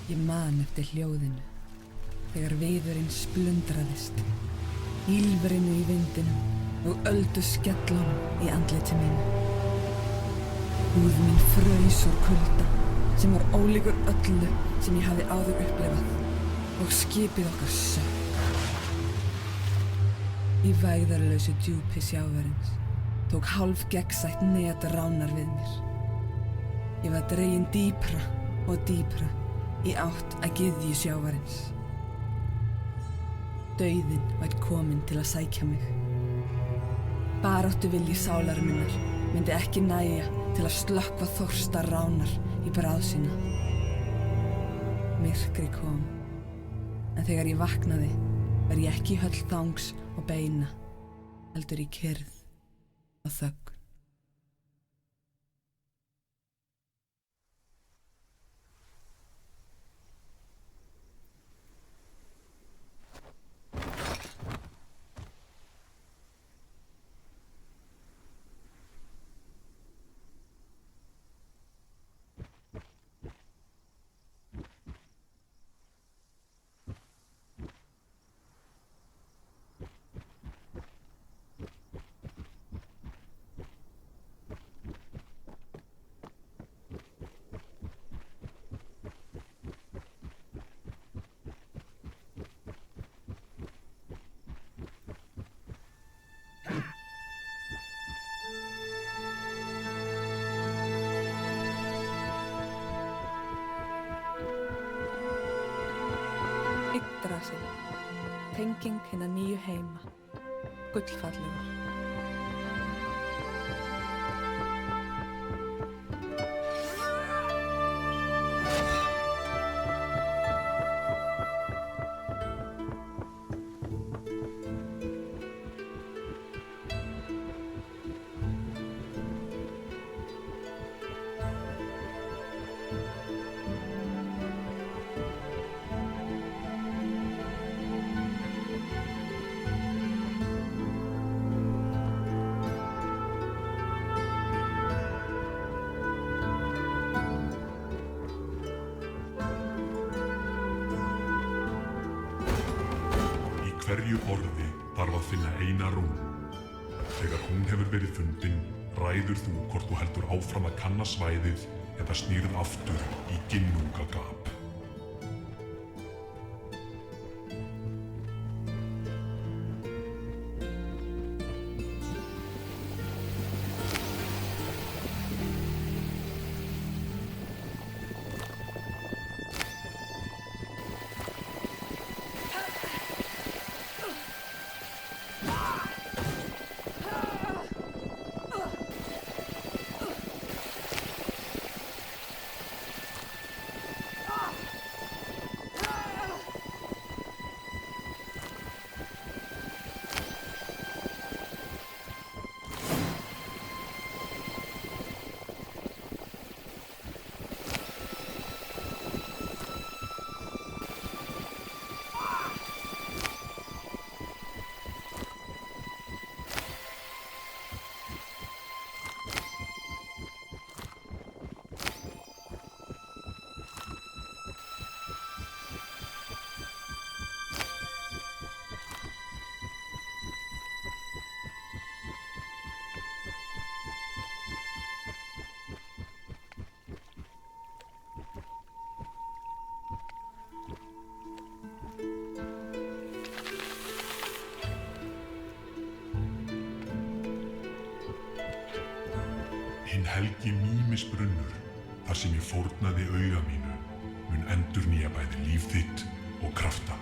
Ég man eftir hljóðinu, þegar viðurinn splundraðist, ýlfrinu í vindinum og öldu skellunum í andliti mínu. Húð mín fraus úr kulda sem var ólíkur öllu sem ég hafði áður upplifað og skipið okkar sökk. Í vægðarlausu djúpi sjávarins tók hálf gegnsætt net ránar við mér. Ég var dregin dýpra og dýpra í átt að gyðju sjávarins. Dauðinn var kominn til að sækja mig. Baráttuvilji sálar minnar myndi ekki nægja til að slökkva þorsta ránar í bráð sína. Myrkri kom, en þegar ég vaknaði var ég ekki í höll þangs og beina, heldur í kyrrð og þögn. Yggdrasil, tenging hinna nýju heima, gullfallegur. Hverju orði þarf að finna eina rún. Þegar hún hefur verið fundin, ræður þú hvort þú heldur áfram að kanna svæðið eða snýrð aftur í Ginnungagap. Hinn helgi Mímisbrunnur, þar sem ég fórnaði auga mínu, mun endurnýja bæði líf þitt og krafta.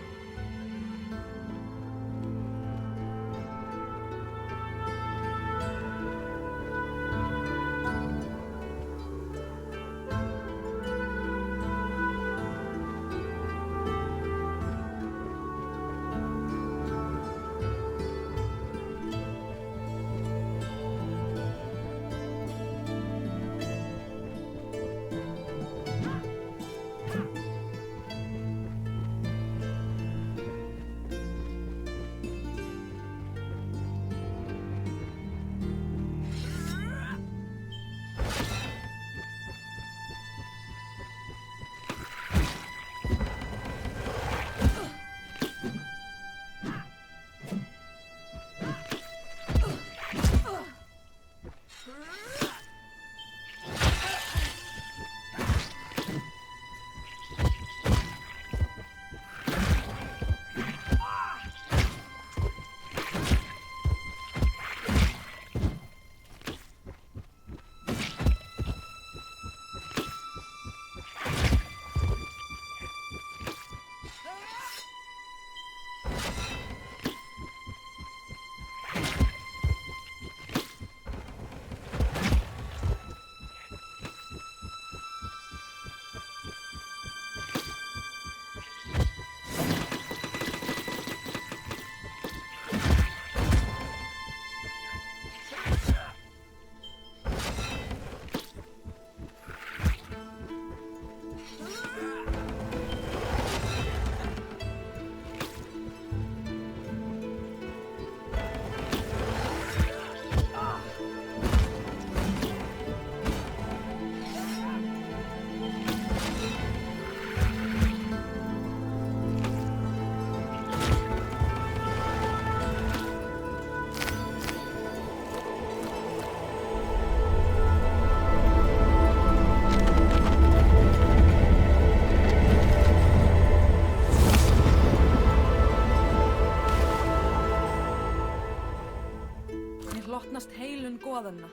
goðanna.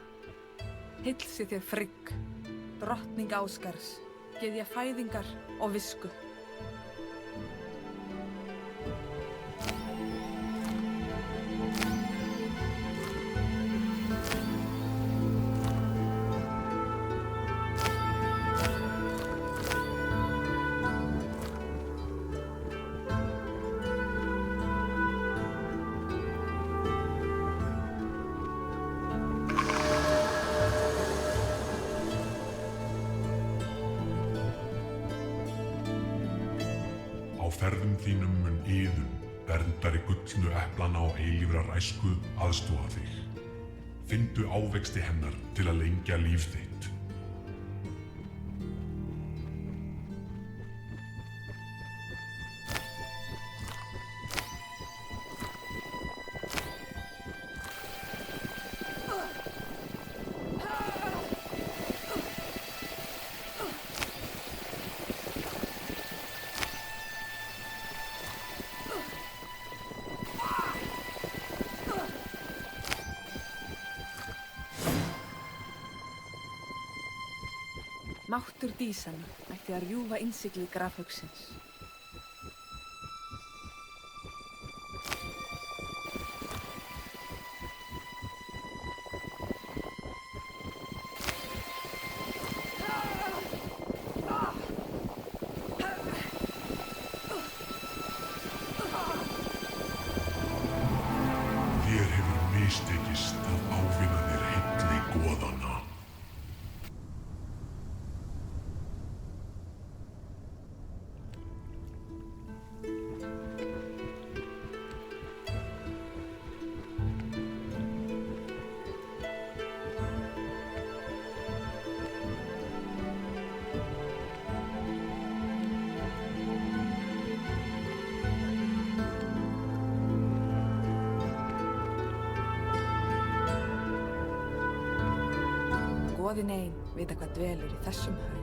Heill sé þér Frigg, drottning Ásgarðs, gyðja fæðingar og visku. Á ferðum þínum mun Iðunn, verndari gullnu eplana og eilífrar æsku, aðstoða þig. Finndu ávexti hennar til að lengja líf þitt. Máttur dísanna ætti að rjúfa innsigli grafhaugsins. Þér hefur mistekist að ávinna þér heilli goðanna. Goðin ein vita hvað dvelur í þessum haug.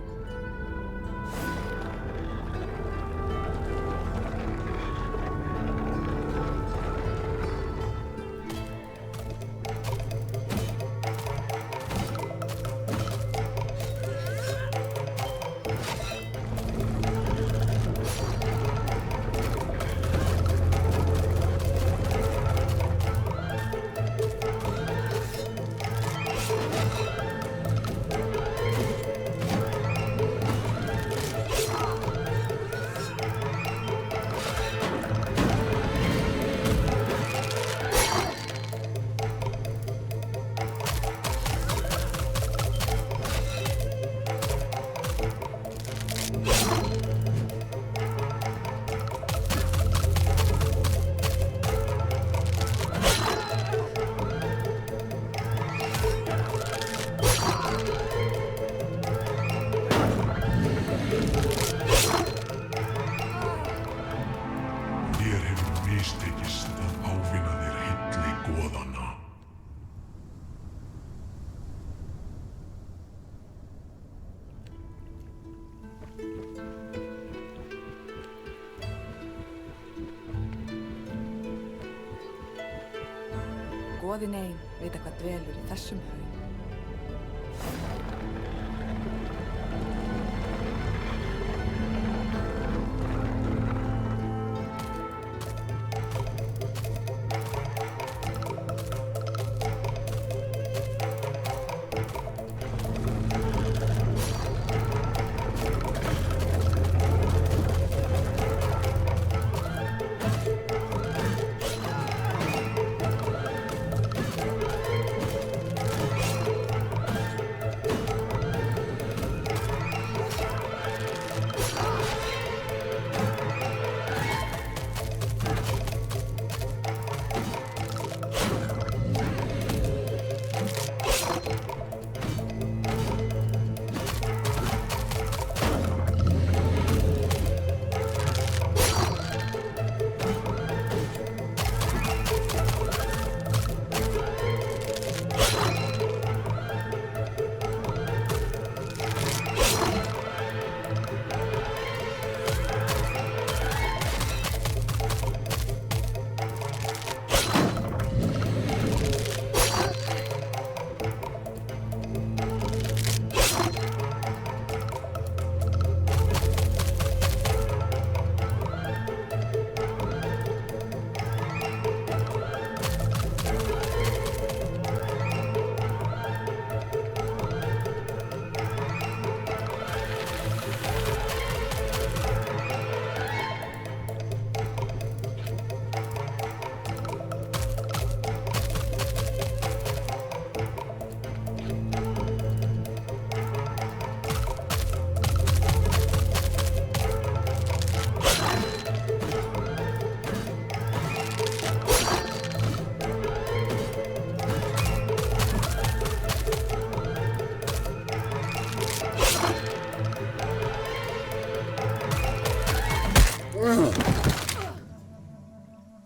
Þér hefur mistekist að ávinna þér heilli goðanna. Goðin ein vita hvað dvelur í þessum haug.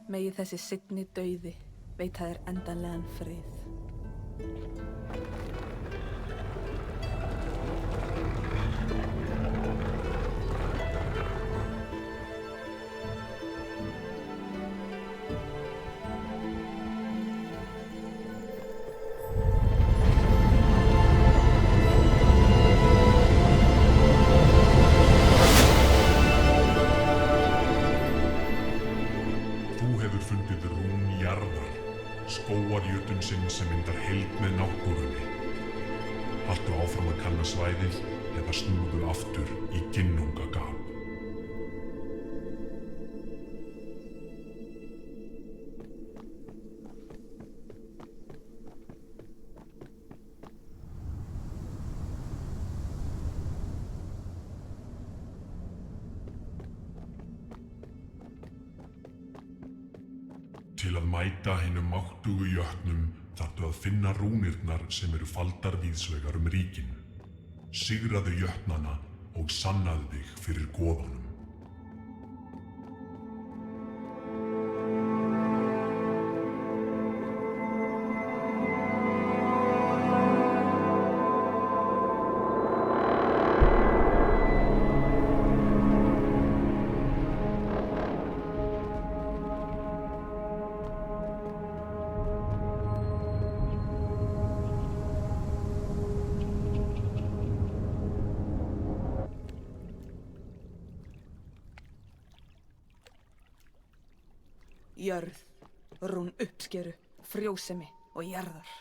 Megi þessi seinni dauði veita þér endanlegan frið. Fundið rún jarðar, skógarjötun sinn sem myndar heild með náttúrunni. Haltu áfram að kanna svæðið eða snúðu aftur í Ginnungagap. Til að mæta hinum máttugu jötnum þarftu að finna rúnirnar sem eru faldar víðsvegar ríkin. Sigraðu jötnana og sannaðu þig fyrir goðunum. Jörð, rún uppskeru, frjósemi og jarðar.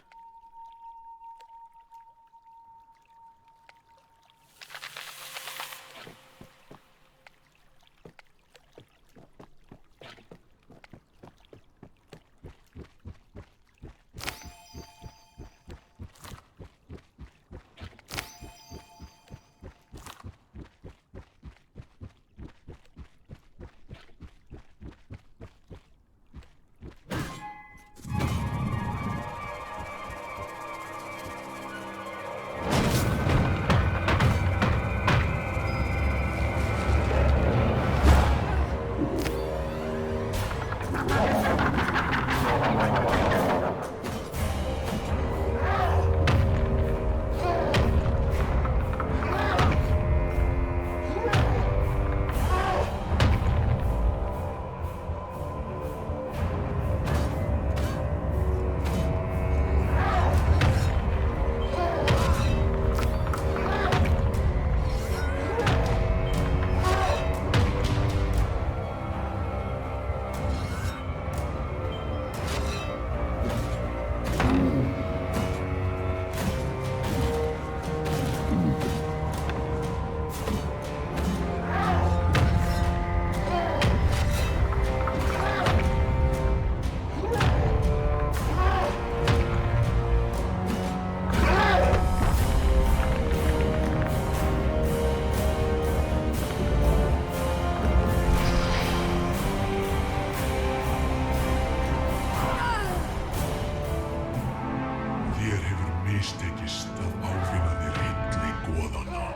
Þér hefur mistekist að ávinna þér hilli goðanna.